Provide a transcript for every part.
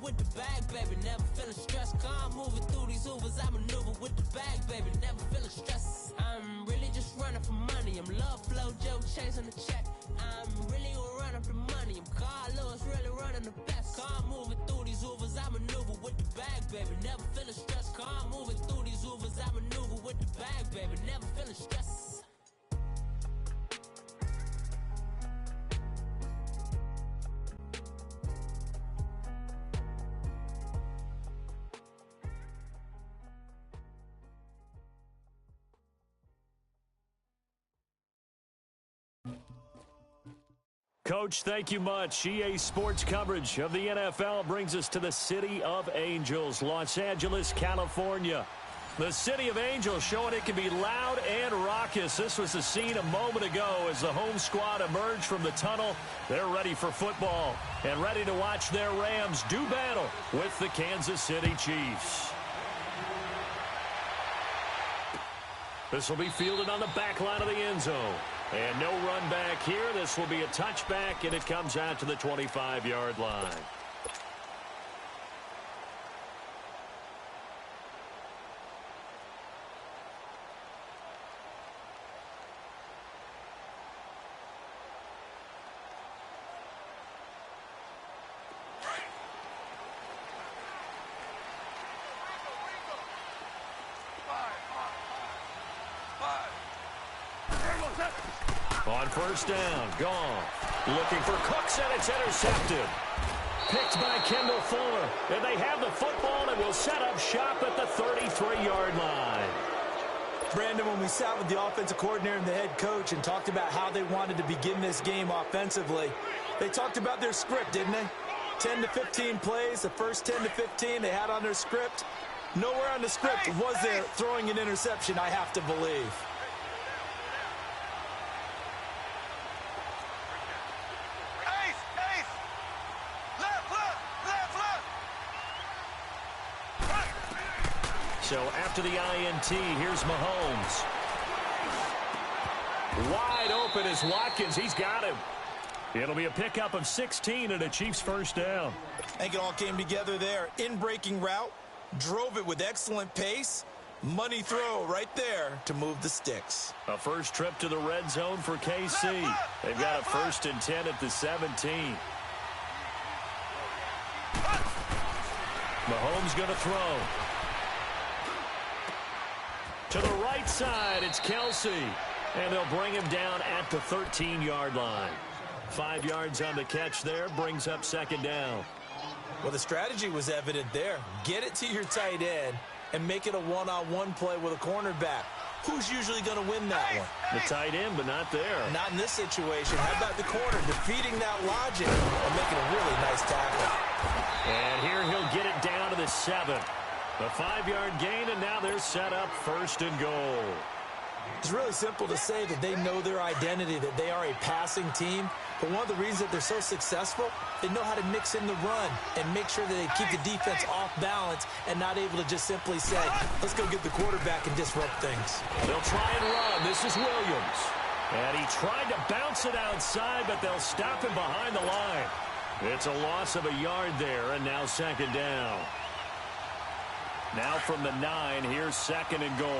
with the bag, baby. Never feeling stressed. Calm moving through these Ubers. I maneuver with the bag, baby. Never feeling stressed. I'm really just running for money. I'm love flow, Joe chasing the check. I'm really gonna run up the money. I'm Carl Lewis, really running the best. Calm moving through these Ubers. I maneuver with the bag, baby. Never feeling stressed. Calm moving through these Ubers. I maneuver with the bag, baby. Never feeling stressed. Coach, thank you much. EA Sports coverage of the NFL brings us to the City of Angels, Los Angeles, California. The City of Angels showing it can be loud and raucous. This was the scene a moment ago as the home squad emerged from the tunnel. They're ready for football and ready to watch their Rams do battle with the Kansas City Chiefs. This will be fielded on the back line of the end zone. And no run back here. This will be a touchback, and it comes out to the 25-yard line. On first down, gone. Looking for Cooks, and it's intercepted. Picked by Kendall Fuller. And they have the football and will set up shop at the 33-yard line. Brandon, when we sat with the offensive coordinator and the head coach and talked about how they wanted to begin this game offensively, they talked about their script, didn't they? 10 to 15 plays, the first 10 to 15 they had on their script. Nowhere on the script was there throwing an interception, I have to believe. So after the INT, here's Mahomes. Wide open is Watkins. He's got him. It'll be a pickup of 16 and a Chiefs first down. I think it all came together there. In-breaking route, drove it with excellent pace. Money throw right there to move the sticks. A first trip to the red zone for KC. They've got a 1st and 10 at the 17. Mahomes going to throw. To the right side, it's Kelsey. And they'll bring him down at the 13-yard line. 5 yards on the catch there, brings up 2nd down. Well, the strategy was evident there. Get it to your tight end and make it a one-on-one play with a cornerback. Who's usually going to win that one? The tight end, but not there. Not in this situation. How about the corner defeating that logic and making a really nice tackle? And here he'll get it down to the 7. A 5-yard gain, and now they're set up 1st and goal. It's really simple to say that they know their identity, that they are a passing team. But one of the reasons that they're so successful, they know how to mix in the run and make sure that they keep the defense off balance and not able to just simply say, let's go get the quarterback and disrupt things. They'll try and run. This is Williams. And he tried to bounce it outside, but they'll stop him behind the line. It's a loss of a yard there, and now 2nd down. Now from the 9, here's 2nd and goal.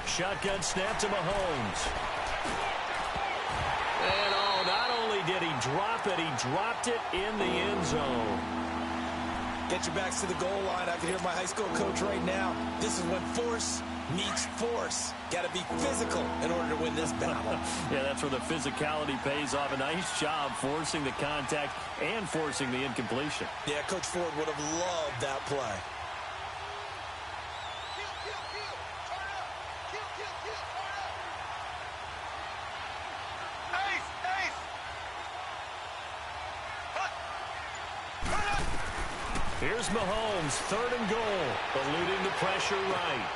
Shotgun snap to Mahomes. And not only did he drop it, he dropped it in the end zone. Get your backs to the goal line. I can hear my high school coach right now. This is when force meets force. Got to be physical in order to win this battle. Yeah, that's where the physicality pays off. A nice job forcing the contact and forcing the incompletion. Yeah, Coach Ford would have loved that play. Here's Mahomes, 3rd and goal, eluding the pressure right.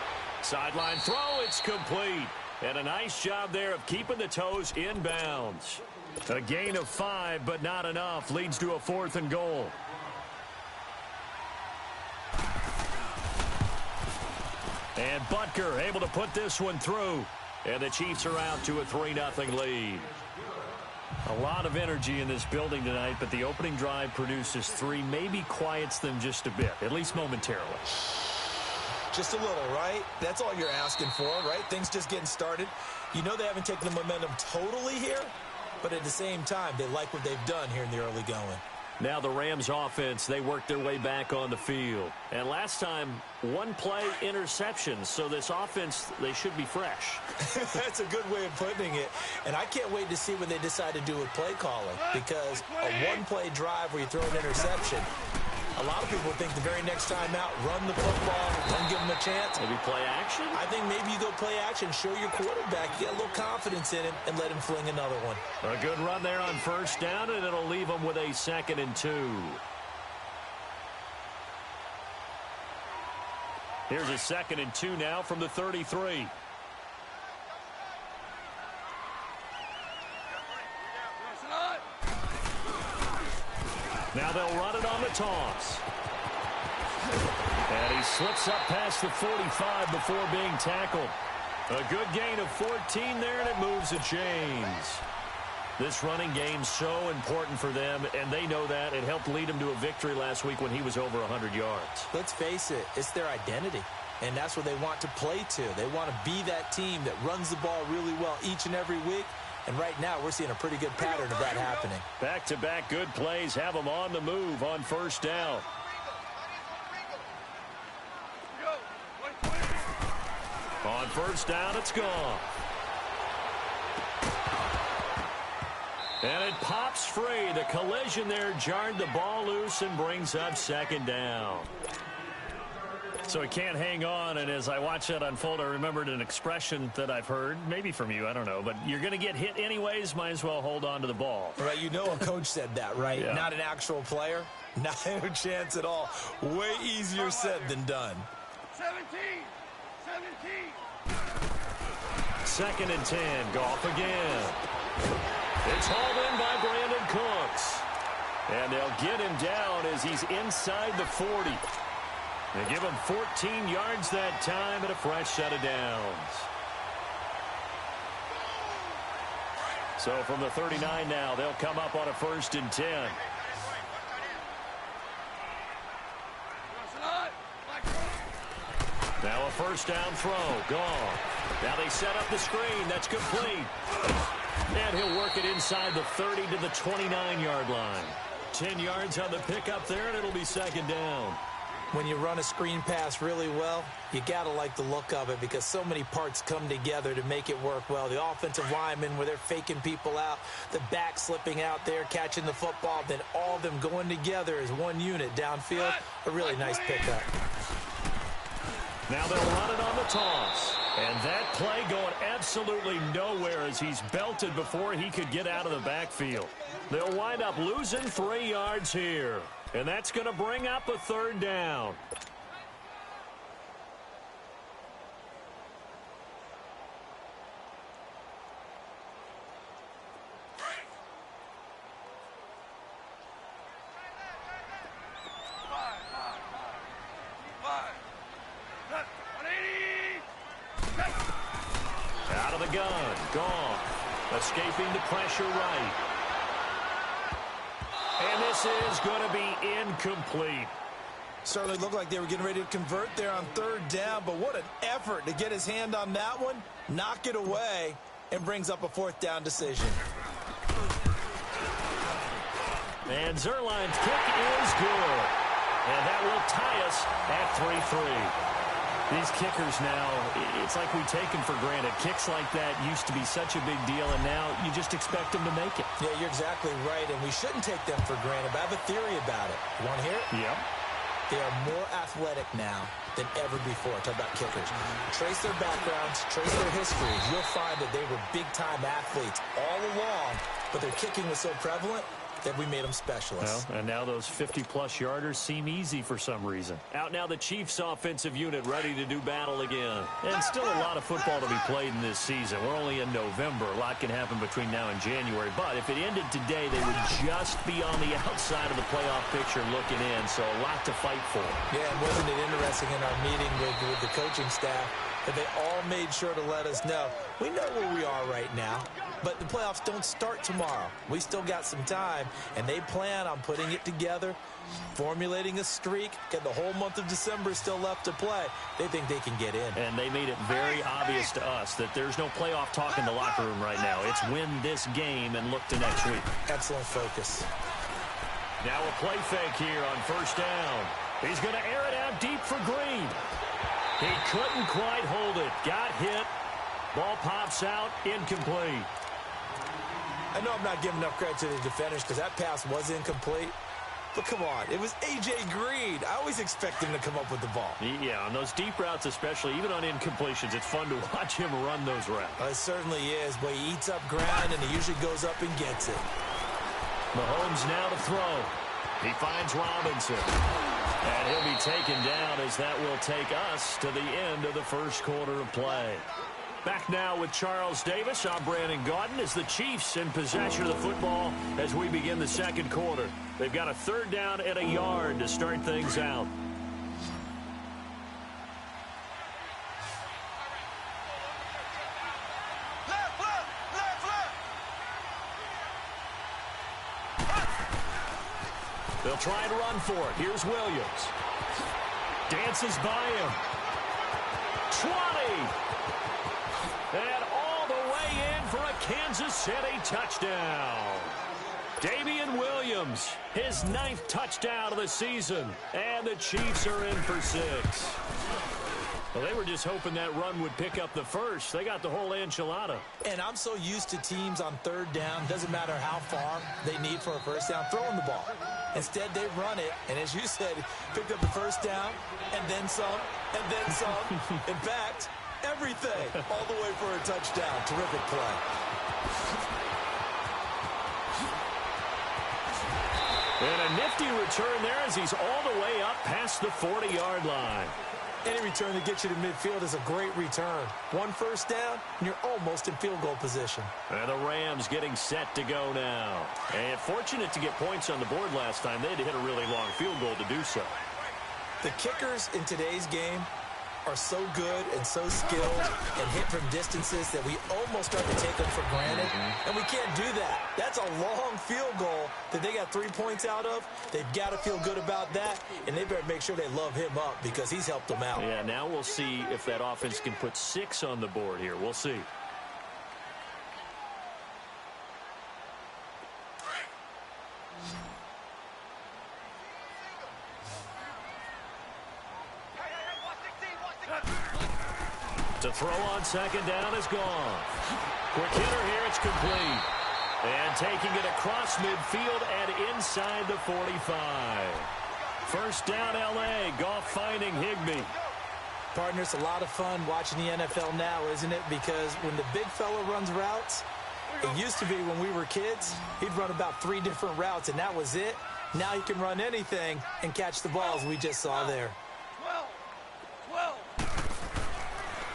Sideline throw, it's complete. And a nice job there of keeping the toes in bounds. A gain of 5, but not enough, leads to a 4th and goal. And Butker able to put this one through. And the Chiefs are out to a 3-0 lead. A lot of energy in this building tonight, but the opening drive produces 3, maybe quiets them just a bit, at least momentarily. Just a little, right? That's all you're asking for, right? Things just getting started. You know they haven't taken the momentum totally here, but at the same time, they like what they've done here in the early going. Now the Rams offense, they worked their way back on the field. And last time, 1-play interception. So this offense, they should be fresh. That's a good way of putting it. And I can't wait to see what they decide to do with play calling. Because a 1-play drive where you throw an interception, a lot of people think the very next time out, run the football, don't give them a chance. Maybe play action? I think maybe you go play action, show your quarterback, get a little confidence in him, and let him fling another one. A good run there on first down, and it'll leave them with a 2nd and 2. Here's a 2nd and 2 now from the 33. Now they'll run it on the toss. And he slips up past the 45 before being tackled. A good gain of 14 there, and it moves the chains. This running game's so important for them, and they know that. It helped lead them to a victory last week when he was over 100 yards. Let's face it, it's their identity, and that's what they want to play to. They want to be that team that runs the ball really well each and every week. And right now, we're seeing a pretty good pattern of that happening. Back-to-back good plays have them on the move on first down. On first down, it's gone. And it pops free. The collision there jarred the ball loose and brings up 2nd down. So he can't hang on, and as I watch that unfold, I remembered an expression that I've heard, maybe from you, I don't know, but you're going to get hit anyways, might as well hold on to the ball. Right, you know a coach said that, right? Yeah. Not an actual player. Not a chance at all. Way easier said than done. 2nd and 10, Goff again. It's hauled in by Brandon Cooks. And they'll get him down as he's inside the 40. They give him 14 yards that time and a fresh set of downs. So from the 39 now, they'll come up on a 1st and 10. Now a first down throw, gone. Now they set up the screen, that's complete. And he'll work it inside the 30 to the 29-yard line. 10 yards on the pickup there, and it'll be 2nd down. When you run a screen pass really well, you got to like the look of it because so many parts come together to make it work well. The offensive linemen where they're faking people out, the back slipping out there, catching the football, then all of them going together as one unit downfield. A really nice pickup. Now they'll run it on the toss. And that play going absolutely nowhere as he's belted before he could get out of the backfield. They'll wind up losing 3 yards here. And that's going to bring up a 3rd down. Out of the gun, gone. Escaping the pressure right. And this is going to be incomplete. Certainly looked like they were getting ready to convert there on 3rd down, but what an effort to get his hand on that one, knock it away, and brings up a 4th down decision. And Zerline's kick is good. And that will tie us at 3-3. These kickers now, it's like we take them for granted. Kicks like that used to be such a big deal, and now you just expect them to make it. Yeah, you're exactly right, and we shouldn't take them for granted, but I have a theory about it. You want to hear it? Yep. They are more athletic now than ever before. Talk about kickers. Trace their backgrounds, trace their histories. You'll find that they were big-time athletes all along, but their kicking was so prevalent, that we made them specialists. Well, and now those 50-plus yarders seem easy for some reason. Out now the Chiefs offensive unit ready to do battle again. And still a lot of football to be played in this season. We're only in November. A lot can happen between now and January. But if it ended today, they would just be on the outside of the playoff picture looking in. So a lot to fight for. Yeah, and wasn't it interesting in our meeting with the coaching staff that they all made sure to let us know, we know where we are right now, but the playoffs don't start tomorrow. We still got some time, and they plan on putting it together, formulating a streak, and the whole month of December is still left to play. They think they can get in. And they made it very obvious to us that there's no playoff talk in the locker room right now. It's win this game and look to next week. Excellent focus. Now a play fake here on first down. He's going to air it out deep for Green. He couldn't quite hold it. Got hit. Ball pops out. Incomplete. I know I'm not giving enough credit to the defenders because that pass was incomplete. But come on, it was A.J. Green. I always expect him to come up with the ball. Yeah, on those deep routes especially, even on incompletions, it's fun to watch him run those routes. It certainly is, but he eats up ground and he usually goes up and gets it. Mahomes now to throw. He finds Robinson. And he'll be taken down as that will take us to the end of the first quarter of play. Back now with Charles Davis. I'm Brandon Gaudin as the Chiefs in possession of the football as we begin the second quarter. They've got a third down and a yard to start things out. They'll try and run for it. Here's Williams. Dances by him. 20. And all the way in for a Kansas City touchdown. Damian Williams, his 9th touchdown of the season. And the Chiefs are in for 6. Well, they were just hoping that run would pick up the first. They got the whole enchilada. And I'm so used to teams on third down, doesn't matter how far they need for a first down, throwing the ball. Instead, they run it, and as you said, picked up the first down, and then some, and then some. In fact, everything, all the way for a touchdown. Terrific play. And a nifty return there as he's all the way up past the 40-yard line. Any return that gets you to midfield is a great return. One first down, and you're almost in field goal position. And the Rams getting set to go now. And fortunate to get points on the board last time. They had to hit a really long field goal to do so. The kickers in today's game are so good and so skilled and hit from distances that we almost start to take them for granted. And we can't do that. That's a long field goal that they got 3 points out of. They've got to feel good about that, and they better make sure they love him up because he's helped them out. Yeah, now we'll see if that offense can put 6 on the board here. We'll see. To throw on second down is gone. Quick hitter here, it's complete. And taking it across midfield and inside the 45. First down, L.A. Goff finding Higbee. Partner, it's a lot of fun watching the NFL now, isn't it? Because when the big fella runs routes, it used to be when we were kids, he'd run about 3 different routes, and that was it. Now he can run anything and catch the balls we just saw there.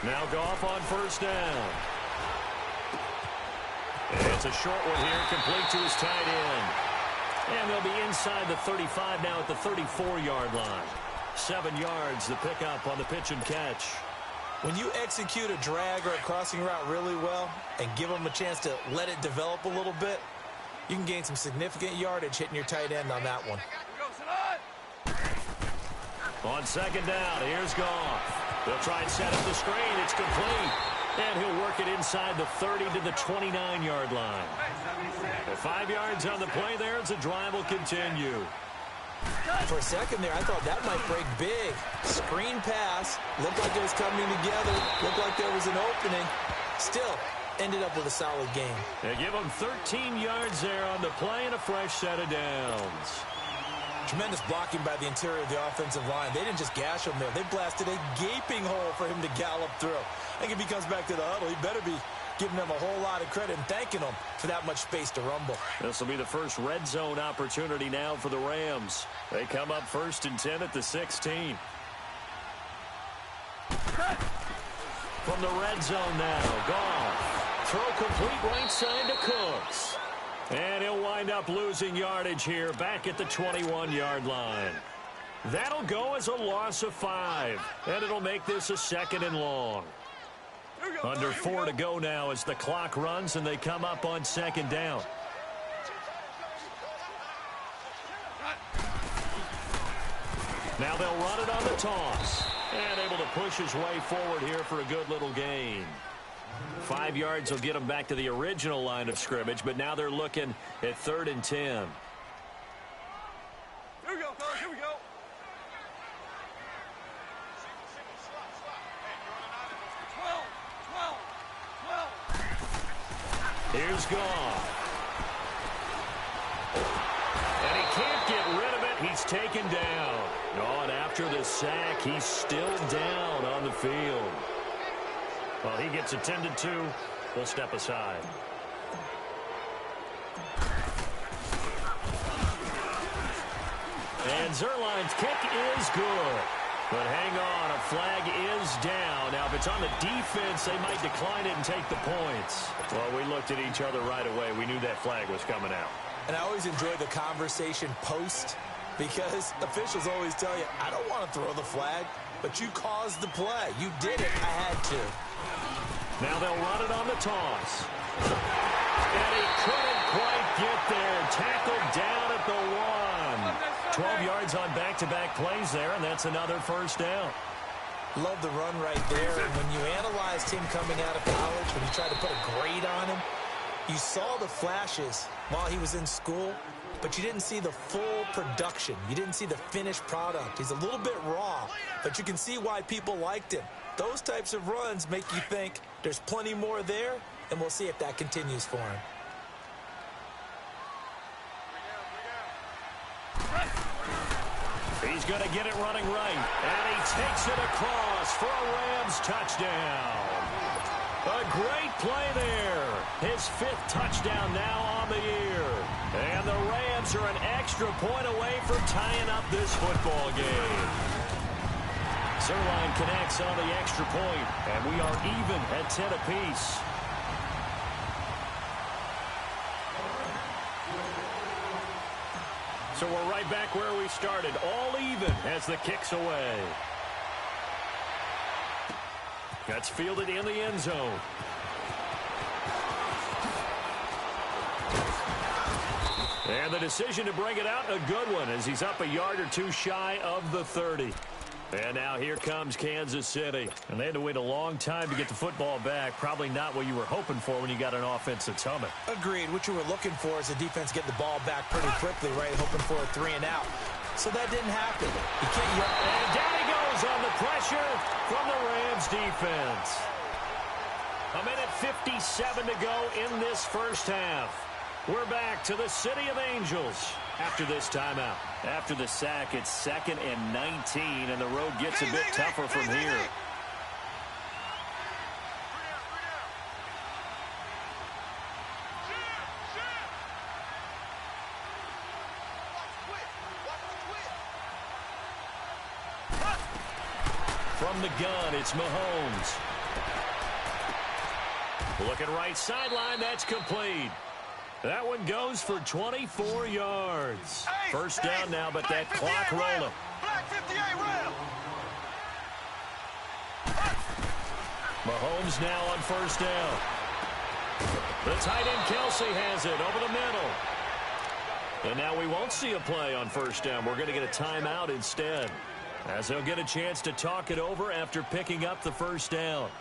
Now Goff on first down. It's a short one here, complete to his tight end. And they'll be inside the 35 now at the 34-yard line. 7 yards, the pickup on the pitch and catch. When you execute a drag or a crossing route really well and give them a chance to let it develop a little bit, you can gain some significant yardage hitting your tight end on that one. On second down, here's Goff. They'll try and set up the screen. It's complete. And he'll work it inside the 30 to the 29-yard line. At 5 yards on the play there, as the drive will continue. For a second there, I thought that might break big. Screen pass. Looked like it was coming together. Looked like there was an opening. Still, ended up with a solid game. They give him 13 yards there on the play and a fresh set of downs. Tremendous blocking by the interior of the offensive line. They didn't just gash him there. They blasted a gaping hole for him to gallop through. I think if he comes back to the huddle, he better be giving them a whole lot of credit and thanking them for that much space to rumble. This will be the first red zone opportunity now for the Rams. They come up 1st and 10 at the 16. From the red zone now, Goff. Throw complete right side to Cooks. And he'll wind up losing yardage here back at the 21-yard line. That'll go as a loss of 5. And it'll make this a 2nd and long. Under 4 to go now as the clock runs and they come up on 2nd down. Now they'll run it on the toss. And able to push his way forward here for a good little gain. 5 yards will get him back to the original line of scrimmage, but now they're looking at 3rd and 10. Here we go, fellas, here we go. Here's Goff. And he can't get rid of it. He's taken down. Oh, and after the sack, he's still down on the field. Well, he gets attended to. We'll step aside. And Zerline's kick is good. But hang on, a flag is down. Now, if it's on the defense, they might decline it and take the points. Well, we looked at each other right away. We knew that flag was coming out. And I always enjoy the conversation post because officials always tell you, I don't want to throw the flag, but you caused the play. You did it. I had to. Now they'll run it on the toss. And he couldn't quite get there. Tackled down at the 1. 12 yards on back-to-back plays there, and that's another 1st down. Love the run right there. And when you analyzed him coming out of college, when you tried to put a grade on him, you saw the flashes while he was in school, but you didn't see the full production. You didn't see the finished product. He's a little bit raw, but you can see why people liked him. Those types of runs make you think there's plenty more there, and we'll see if that continues for him. He's going to get it running right, and he takes it across for a Rams touchdown. A great play there. His 5th touchdown now on the year. And the Rams are an extra point away from tying up this football game. Zerline connects on the extra point, and we are even at 10 apiece. So we're right back where we started, all even as the kick's away. That's fielded in the end zone. And the decision to bring it out, a good one, as he's up a yard or two shy of the 30. And now here comes Kansas City. And they had to wait a long time to get the football back. Probably not what you were hoping for when you got an offense that's humming. Agreed. What you were looking for is the defense getting the ball back pretty quickly, right? Hoping for a 3 and out. So that didn't happen. You can't. And down he goes on the pressure from the Rams defense. A minute 57 to go in this 1st half. We're back to the City of Angels after this timeout. After the sack, it's 2nd and 19, and the road gets a bit tougher from here. From the gun, it's Mahomes. Looking right sideline, that's complete. That one goes for 24 yards. 1st down now, but that clock rolling. Black 58 rail. Mahomes now on 1st down. The tight end Kelsey has it over the middle. And now we won't see a play on 1st down. We're going to get a timeout instead, as they'll get a chance to talk it over after picking up the 1st down.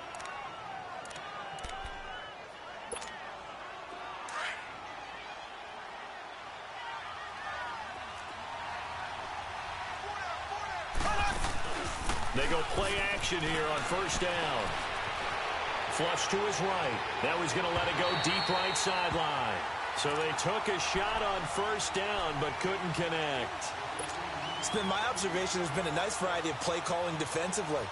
They go play action here on 1st down. Flush to his right. Now he's going to let it go deep right sideline. So they took a shot on 1st down but couldn't connect. It's been my observation there's been a nice variety of play calling defensively.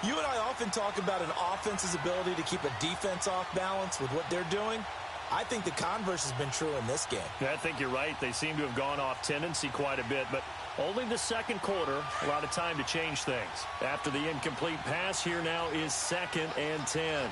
You and I often talk about an offense's ability to keep a defense off balance with what they're doing. I think the converse has been true in this game. Yeah, I think you're right. They seem to have gone off tendency quite a bit, but only the second quarter, a lot of time to change things. After the incomplete pass, here now is 2nd and 10.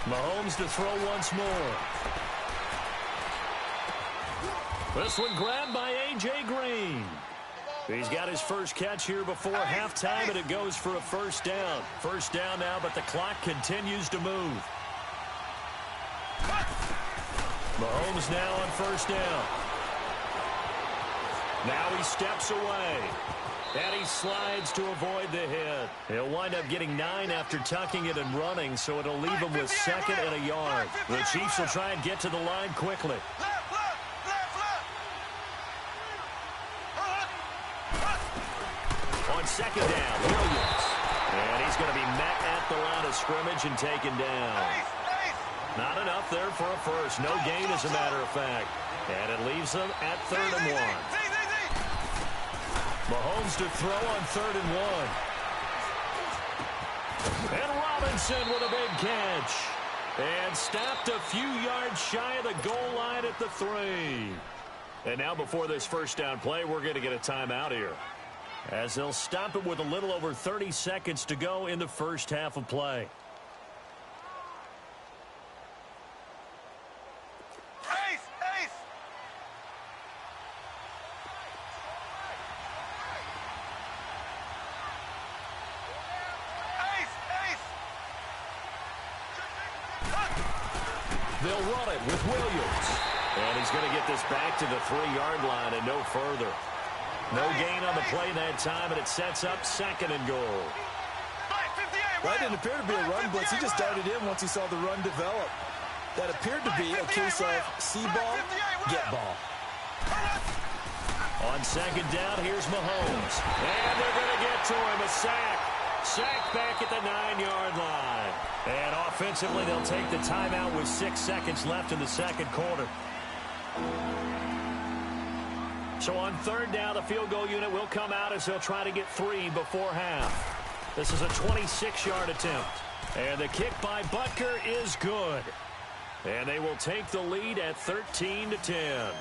Mahomes to throw once more. This one grabbed by A.J. Green. He's got his first catch here before halftime, and it goes for a first down. First down now, but the clock continues to move. Mahomes now on first down. Now he steps away. And he slides to avoid the hit. He'll wind up getting 9 after tucking it and running, so it'll leave him with 2nd and a yard. The Chiefs will try and get to the line quickly. On 2nd down, Williams. And he's going to be met at the line of scrimmage and taken down. Not enough there for a first. No gain, as a matter of fact. And it leaves them at 3rd and 1. Mahomes to throw on 3rd and 1. And Robinson with a big catch. And stopped a few yards shy of the goal line at the 3. And now before this first down play, we're going to get a timeout here, as they'll stop it with a little over 30 seconds to go in the first half of play. They'll run it with Williams. And he's going to get this back to the 3-yard line and no further. No gain on the play that time, and it sets up 2nd and goal. That didn't appear to be a run blitz. He just darted in once he saw the run develop. That appeared to be a case of see ball, get ball. On 2nd down, here's Mahomes. And they're going to get to him. A sack. Sack back at the 9-yard line. And offensively, they'll take the timeout with 6 seconds left in the second quarter. So on 3rd down, the field goal unit will come out as they'll try to get 3 before half. This is a 26-yard attempt. And the kick by Butker is good. And they will take the lead at 13-10.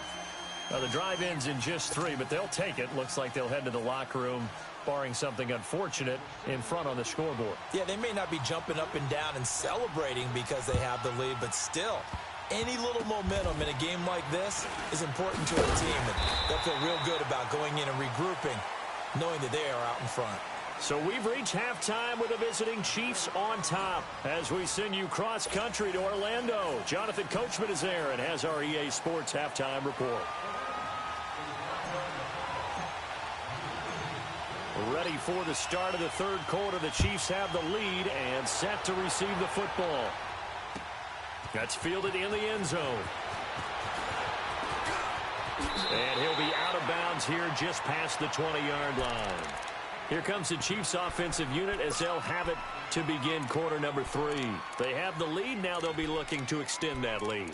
Now, the drive ends in just 3, but they'll take it. Looks like they'll head to the locker room, barring something unfortunate, in front on the scoreboard. Yeah, they may not be jumping up and down and celebrating because they have the lead, but still, any little momentum in a game like this is important to a team, and they'll feel real good about going in and regrouping, knowing that they are out in front. So we've reached halftime with the visiting Chiefs on top as we send you cross-country to Orlando. Jonathan Coachman is there and has our EA Sports halftime report. Ready for the start of the 3rd quarter. The Chiefs have the lead and set to receive the football. That's fielded in the end zone. And he'll be out of bounds here just past the 20-yard line. Here comes the Chiefs offensive unit as they'll have it to begin quarter number 3. They have the lead. Now they'll be looking to extend that lead.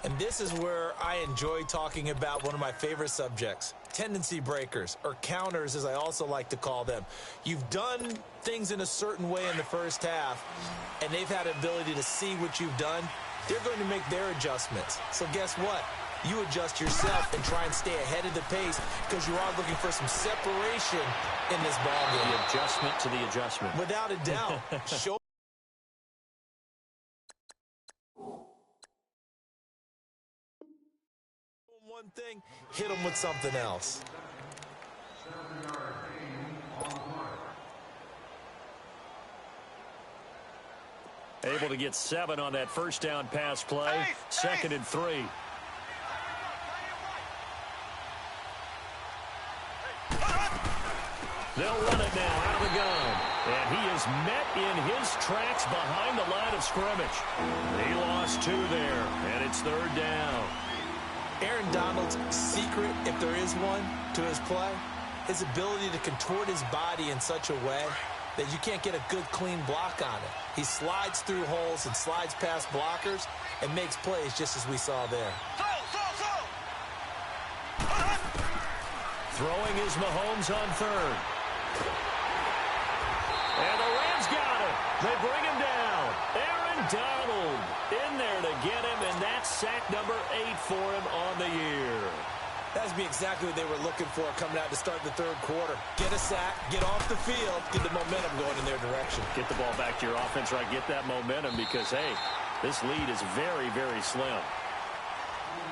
And this is where I enjoy talking about one of my favorite subjects, tendency breakers, or counters as I also like to call them. You've done things in a certain way in the first half, and they've had the ability to see what you've done. They're going to make their adjustments. So guess what? You adjust yourself and try and stay ahead of the pace because you are looking for some separation in this ballgame. The adjustment to the adjustment. Without a doubt. Show one thing, hit them with something else. Able to get 7 on that first down pass play. 2nd and 3. They'll run it now out of the gun. And he is met in his tracks behind the line of scrimmage. He lost 2 there, and it's 3rd down. Aaron Donald's secret, if there is one, to his play, his ability to contort his body in such a way that you can't get a good, clean block on it. He slides through holes and slides past blockers and makes plays just as we saw there. Throwing is Mahomes on third. And the Rams got him. They bring him down. Aaron Donald in there to get him, and that's sack number 8 for him on the year. That's be exactly what they were looking for coming out to start the third quarter. Get a sack, get off the field, get the momentum going in their direction. Get the ball back to your offense, right? Get that momentum because, hey, this lead is very, very slim.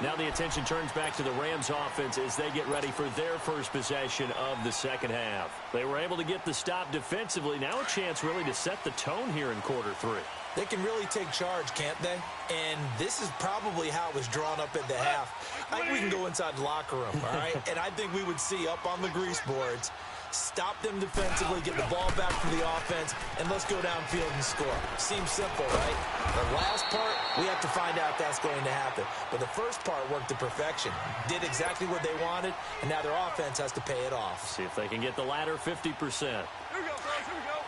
Now the attention turns back to the Rams offense as they get ready for their first possession of the second half. They were able to get the stop defensively. Now a chance really to set the tone here in quarter 3. They can really take charge, can't they? And this is probably how it was drawn up at the half. I think we can go inside the locker room, all right? And I think we would see up on the grease boards, stop them defensively, get the ball back to the offense, and let's go downfield and score. Seems simple, right? The last part, we have to find out if that's going to happen. But the first part worked to perfection. Did exactly what they wanted, and now their offense has to pay it off. See if they can get the latter 50%. Here we go, fellas. Here we go.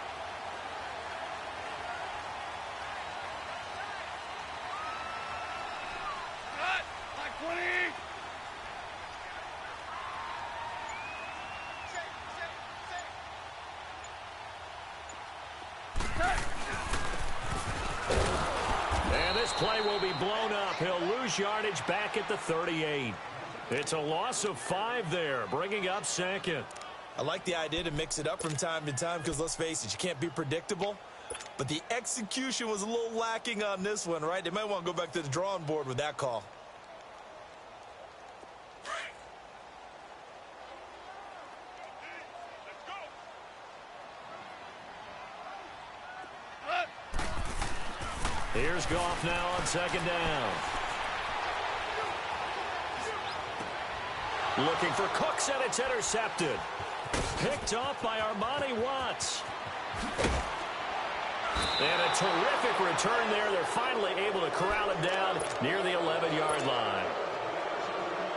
Cut. Like 20. And this play will be blown up. He'll lose yardage back at the 38. It's a loss of 5 there, bringing up second. I like the idea to mix it up from time to time because, let's face it, you can't be predictable. But the execution was a little lacking on this one, right? They might want to go back to the drawing board with that call. Here's Goff now on second down. Looking for Cooks, and it's intercepted. Picked off by Armani Watts. And a terrific return there. They're finally able to corral him down near the 11-yard line.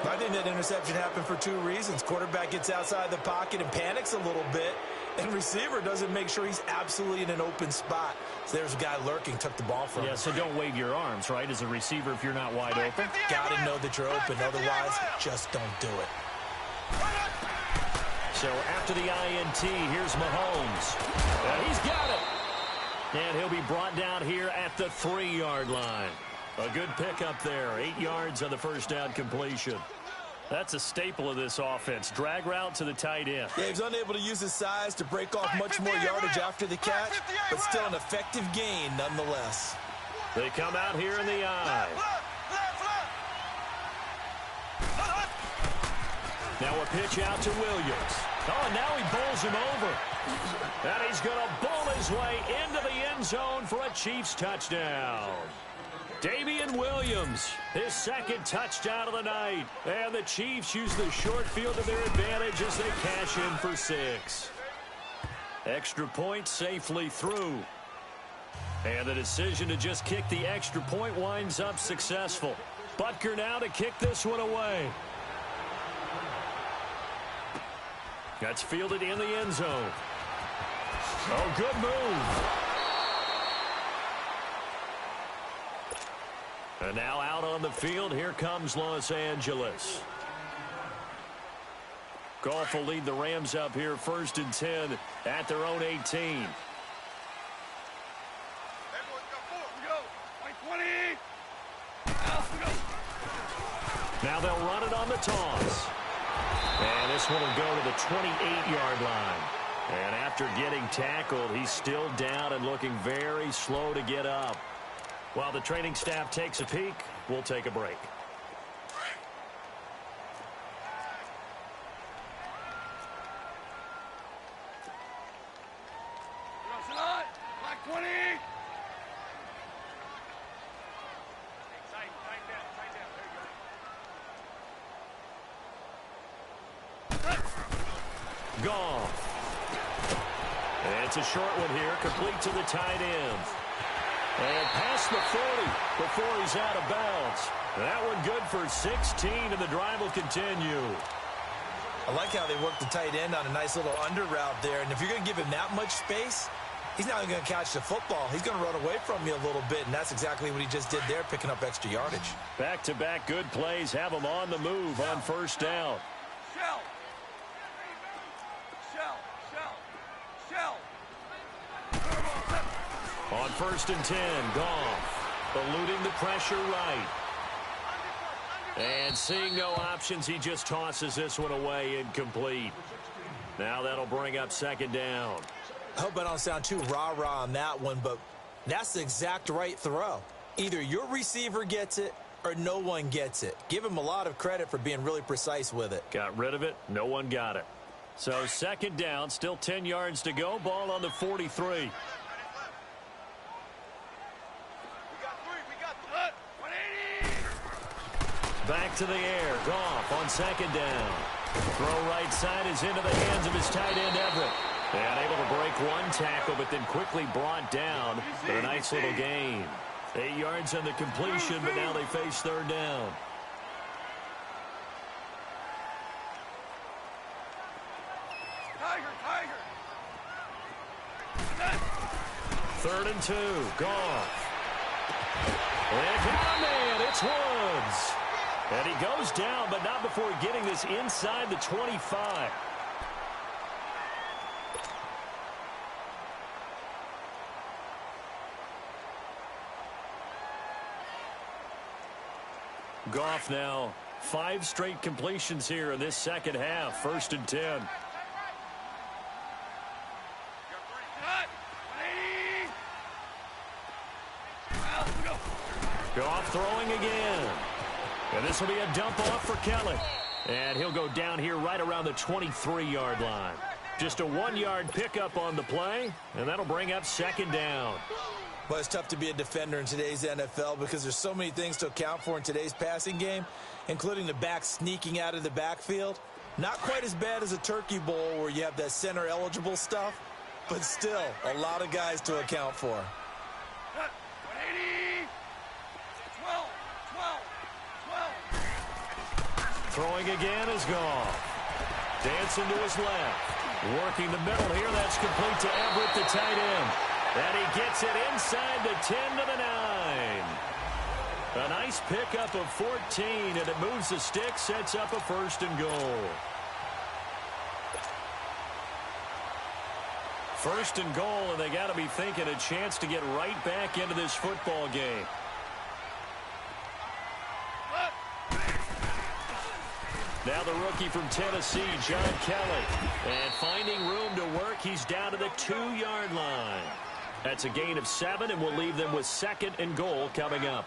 I think that interception happened for 2 reasons. Quarterback gets outside the pocket and panics a little bit, and receiver doesn't make sure he's absolutely in an open spot. So there's a guy lurking, took the ball from him. Yeah, so don't wave your arms, right, as a receiver if you're not wide open. Got to know that you're open. Otherwise, just don't do it. So after the INT, here's Mahomes. And he's got it. And he'll be brought down here at the 3-yard line. A good pickup there. 8 yards on the first down completion. That's a staple of this offense. Drag route to the tight end. Yeah, he was unable to use his size to break off much more yardage after the catch, but still an effective gain nonetheless. They come out here in the eye. Now a pitch out to Williams. Oh, and now he bowls him over. And he's going to bowl his way into the end zone for a Chiefs touchdown. Damian Williams, his second touchdown of the night. And the Chiefs use the short field to their advantage as they cash in for 6. Extra point safely through. And the decision to just kick the extra point winds up successful. Butker now to kick this one away. That's fielded in the end zone. Oh, good move. And now out on the field, here comes Los Angeles. Goff will lead the Rams up here 1st and 10 at their own 18. Now they'll run it on the toss. And this one will go to the 28-yard line. And after getting tackled, he's still down and looking very slow to get up. While the training staff takes a peek, we'll take a break. Black 20. Goff. And it's a short one here, complete to the tight end. And past the 40 before he's out of bounds. That one good for 16, and the drive will continue. I like how they work the tight end on a nice little under route there. And if you're going to give him that much space, he's not even going to catch the football. He's going to run away from you a little bit, and that's exactly what he just did there, picking up extra yardage. Back-to-back good plays have him on the move on first down. Shell. On 1st and 10, Goff eluding the pressure right. And seeing no options, he just tosses this one away incomplete. Now that'll bring up 2nd down. I hope I don't sound too rah-rah on that one, but that's the exact right throw. Either your receiver gets it or no one gets it. Give him a lot of credit for being really precise with it. Got rid of it. No one got it. So 2nd down, still 10 yards to go. Ball on the 43. Back to the air. Goff on 2nd down. Throw right side is into the hands of his tight end, Everett. And able to break one tackle, but then quickly brought down. But a nice little gain. 8 yards on the completion, but now they face 3rd down. Tiger. 3rd and 2. Goff. And got a man. It's Woods. And he goes down, but not before getting this inside the 25. Goff now 5 straight completions here in this second half. 1st and 10. Goff throwing again. And this will be a dump off for Kelly. And he'll go down here right around the 23-yard line. Just a 1-yard pickup on the play, and that'll bring up 2nd down. Well, it's tough to be a defender in today's NFL because there's so many things to account for in today's passing game, including the back sneaking out of the backfield. Not quite as bad as a turkey bowl where you have that center-eligible stuff, but still a lot of guys to account for. 180. 12. Throwing again is Goff. Dancing to his left. Working the middle here. That's complete to Everett, the tight end. And he gets it inside the 10 to the 9. A nice pickup of 14, and it moves the stick, sets up a 1st and goal. 1st and goal, and they got to be thinking a chance to get right back into this football game. Now the rookie from Tennessee, John Kelly. And finding room to work, he's down to the 2-yard line. That's a gain of 7, and we'll leave them with 2nd and goal coming up.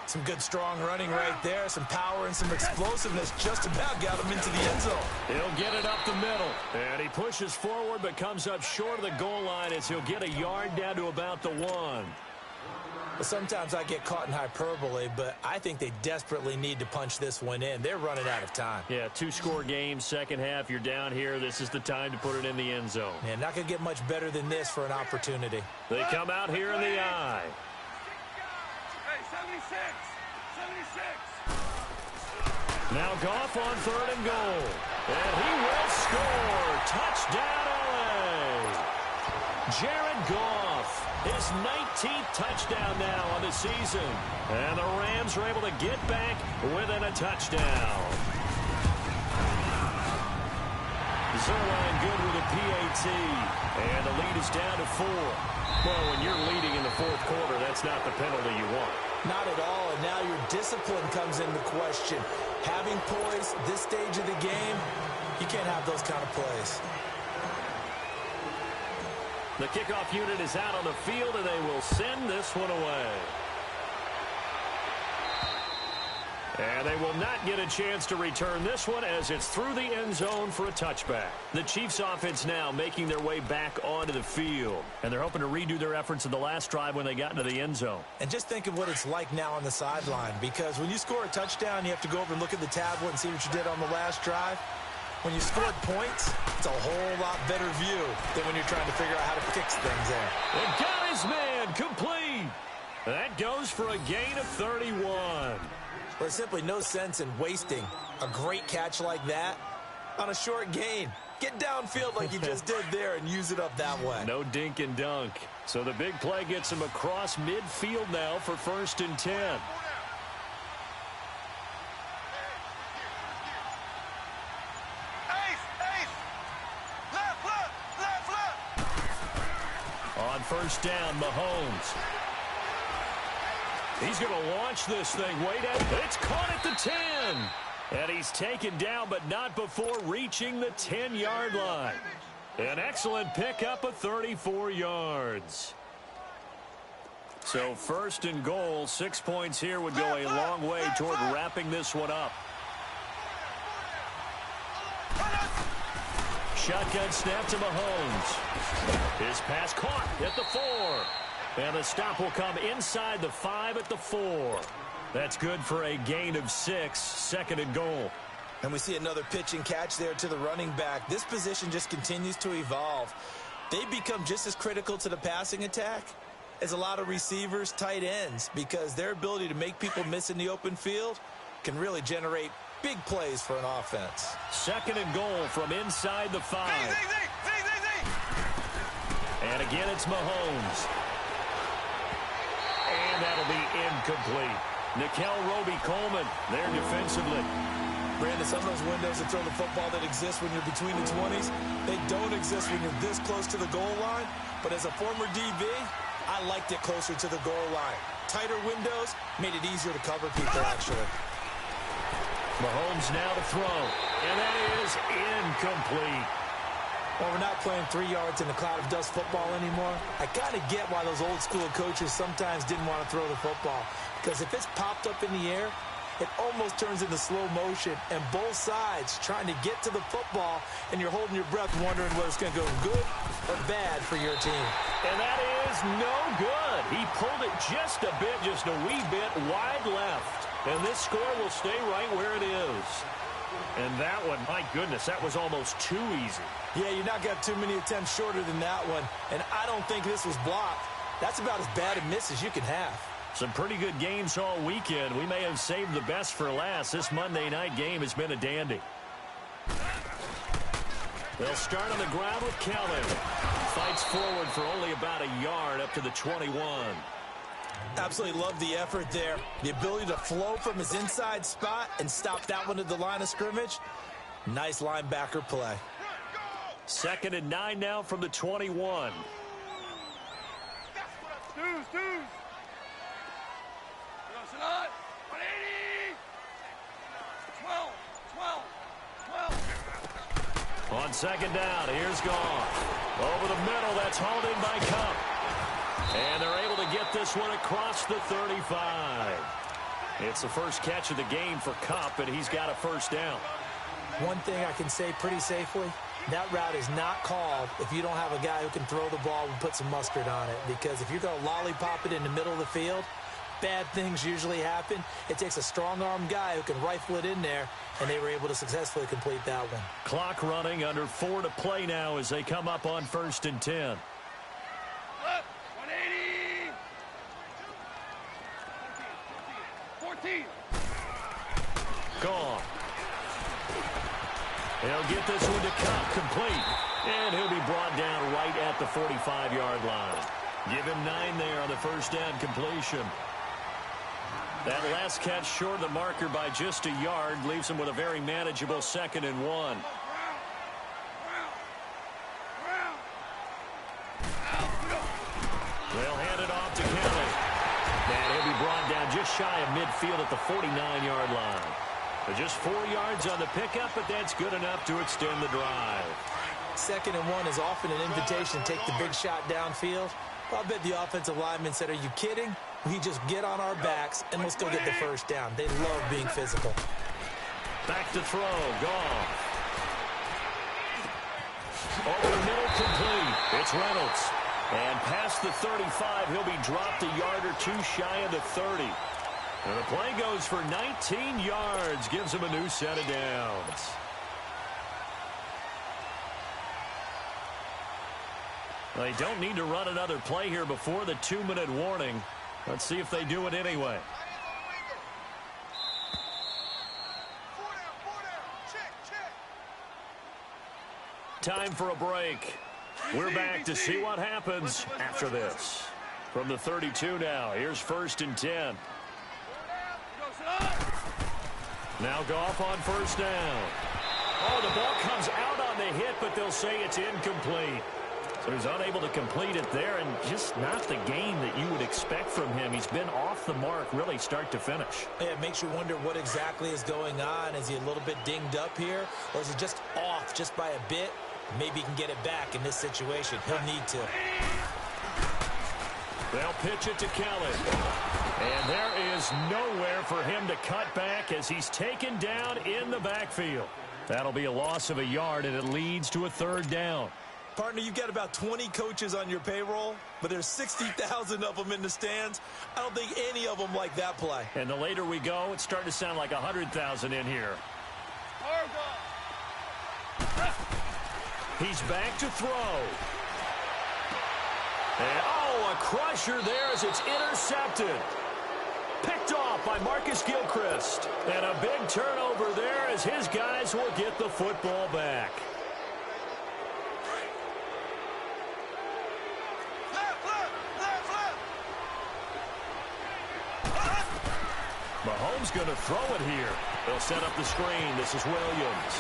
Some good, strong running right there. Some power and some explosiveness just about got him into the end zone. He'll get it up the middle. And he pushes forward but comes up short of the goal line as he'll get a yard down to about the 1. Sometimes I get caught in hyperbole, but I think they desperately need to punch this one in. They're running out of time. Yeah, 2-score game, second half. You're down here. This is the time to put it in the end zone. Man, not going to get much better than this for an opportunity. They come out here in the eye. Hey, 76. Now Goff on 3rd and goal. And he will score. Touchdown, LA. Jared Goff. His 19th touchdown now on the season. And the Rams are able to get back within a touchdown. Zerline good with a PAT. And the lead is down to 4. Well, when you're leading in the 4th quarter, that's not the penalty you want. Not at all, and now your discipline comes into question. Having poise this stage of the game, you can't have those kind of plays. The kickoff unit is out on the field, and they will send this one away. And they will not get a chance to return this one as it's through the end zone for a touchback. The Chiefs offense now making their way back onto the field. And they're hoping to redo their efforts in the last drive when they got into the end zone. And just think of what it's like now on the sideline, because when you score a touchdown, you have to go over and look at the tablet and see what you did on the last drive. When you scored points, it's a whole lot better view than when you're trying to figure out how to fix things there. And got his man complete. That goes for a gain of 31. There's simply no sense in wasting a great catch like that on a short gain. Get downfield like you just did there and use it up that way. No dink and dunk. So the big play gets him across midfield now for 1st and 10. On 1st down, Mahomes. He's going to launch this thing. Wait, it's caught at the 10. And he's taken down, but not before reaching the 10-yard line. An excellent pickup of 34 yards. So 1st and goal, 6 points here would go a long way toward wrapping this one up. Shotgun snap to Mahomes. His pass caught at the 4. And the stop will come inside the 5 at the 4. That's good for a gain of 6, 2nd and goal. And we see another pitch and catch there to the running back. This position just continues to evolve. They become just as critical to the passing attack as a lot of receivers, tight ends, because their ability to make people miss in the open field can really generate big plays for an offense. 2nd and goal from inside the 5. And again, it's Mahomes. And that'll be incomplete. Nikel Roby-Coleman there defensively. Brandon, some of those windows to throw the football that exist when you're between the 20s, they don't exist when you're this close to the goal line. But as a former DB, I liked it closer to the goal line. Tighter windows made it easier to cover people, actually. Mahomes now to throw. And that is incomplete. Well, we're not playing 3 yards in the cloud of dust football anymore. I kind of get why those old school coaches sometimes didn't want to throw the football. Because if it's popped up in the air, it almost turns into slow motion. And both sides trying to get to the football, and you're holding your breath wondering whether it's going to go good or bad for your team. And that is no good. He pulled it just a bit, just a wee bit wide left. And this score will stay right where it is. And that one, my goodness, that was almost too easy. Yeah, you're not got too many attempts shorter than that one. And I don't think this was blocked. That's about as bad a miss as you can have. Some pretty good games all weekend. We may have saved the best for last. This Monday night game has been a dandy. They'll start on the ground with Kelly. Fights forward for only about a yard up to the 21. Absolutely love the effort there. The ability to flow from his inside spot and stop that one at the line of scrimmage. Nice linebacker play. 2nd and 9 now from the 21. On 2nd down, here's Goff. Over the middle, that's hauled in by Cup. And they're able to get this one across the 35. It's the first catch of the game for Cup, and he's got a 1st down. One thing I can say pretty safely, that route is not called if you don't have a guy who can throw the ball and put some mustard on it. Because if you're going to lollipop it in the middle of the field, bad things usually happen. It takes a strong-arm guy who can rifle it in there, and they were able to successfully complete that one. Clock running, under 4 to play now as they come up on 1st and 10. 180. 14. Gone. He'll get this one to Cup, complete. And he'll be brought down right at the 45-yard line. Give him 9 there on the 1st down completion. That last catch short of the marker by just a yard leaves him with a very manageable 2nd and 1. They'll hand it off to Kelly. And he'll be brought down just shy of midfield at the 49-yard line. But just 4 yards on the pickup, but that's good enough to extend the drive. 2nd and 1 is often an invitation to take the big shot downfield. I'll bet the offensive lineman said, "Are you kidding? We just get on our backs and let's go get the 1st down." They love being physical. Back to throw. Goff. Over the middle, complete. It's Reynolds. And past the 35, he'll be dropped a yard or two shy of the 30. And the play goes for 19 yards. Gives him a new set of downs. They don't need to run another play here before the 2-minute warning. Let's see if they do it anyway. Time for a break. We're back to see what happens after this. From the 32 now, here's 1st and 10. Now Goff on 1st down. Oh, the ball comes out on the hit, but they'll say it's incomplete. So he's unable to complete it there, and just not the game that you would expect from him. He's been off the mark, really, start to finish. Yeah, it makes you wonder what exactly is going on. Is he a little bit dinged up here, or is he just off just by a bit? Maybe he can get it back in this situation. He'll need to. They'll pitch it to Kelly. And there is nowhere for him to cut back as he's taken down in the backfield. That'll be a loss of a yard, and it leads to a 3rd down. Partner, you've got about 20 coaches on your payroll, but there's 60,000 of them in the stands. I don't think any of them like that play. And the later we go, it's starting to sound like 100,000 in here. He's back to throw. And, oh, a crusher there as it's intercepted. Picked off by Marcus Gilchrist. And a big turnover there as his guys will get the football back. Mahomes going to throw it here. They'll set up the screen. This is Williams.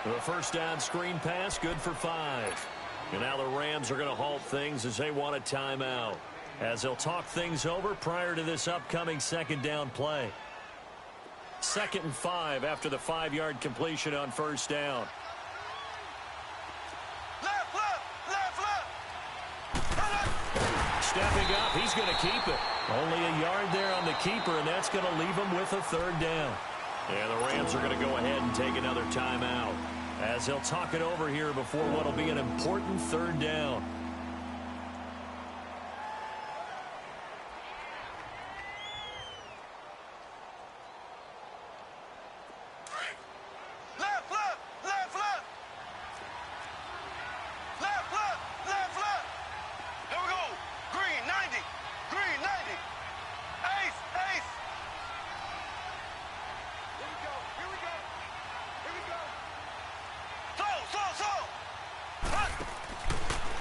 The 1st down screen pass, good for 5. And now the Rams are going to halt things as they want a timeout, as they'll talk things over prior to this upcoming 2nd down play. 2nd and 5 after the 5-yard completion on 1st down. Stepping up, he's going to keep it. Only a yard there on the keeper, and that's going to leave him with a 3rd down. And the Rams are going to go ahead and take another timeout, as they'll talk it over here before what will be an important 3rd down.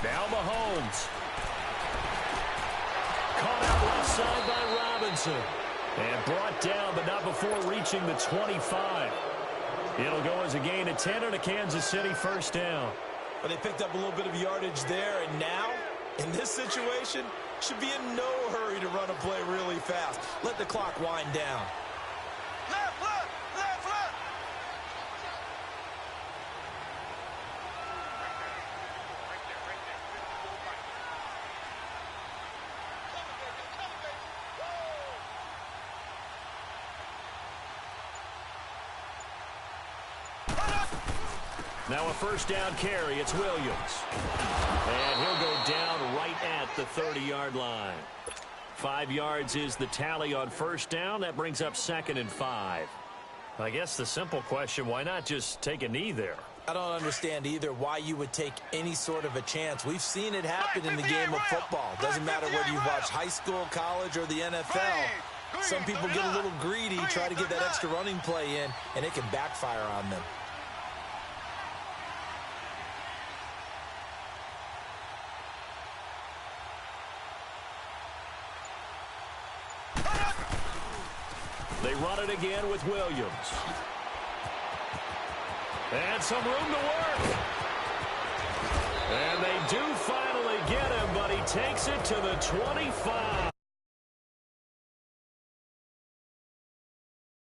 Now Mahomes. Caught out left side by Robinson. And brought down, but not before reaching the 25. It'll go as a gain of 10 and a Kansas City 1st down. But they picked up a little bit of yardage there, and now, in this situation, should be in no hurry to run a play really fast. Let the clock wind down. Now a 1st down carry. It's Williams. And he'll go down right at the 30-yard line. 5 yards is the tally on 1st down. That brings up 2nd and 5. I guess the simple question, why not just take a knee there? I don't understand either why you would take any sort of a chance. We've seen it happen in the game of football. Doesn't matter whether you watch high school, college, or the NFL. Some people get a little greedy, try to get that extra running play in, and it can backfire on them. They run it again with Williams. And some room to work. And they do finally get him, but he takes it to the 25.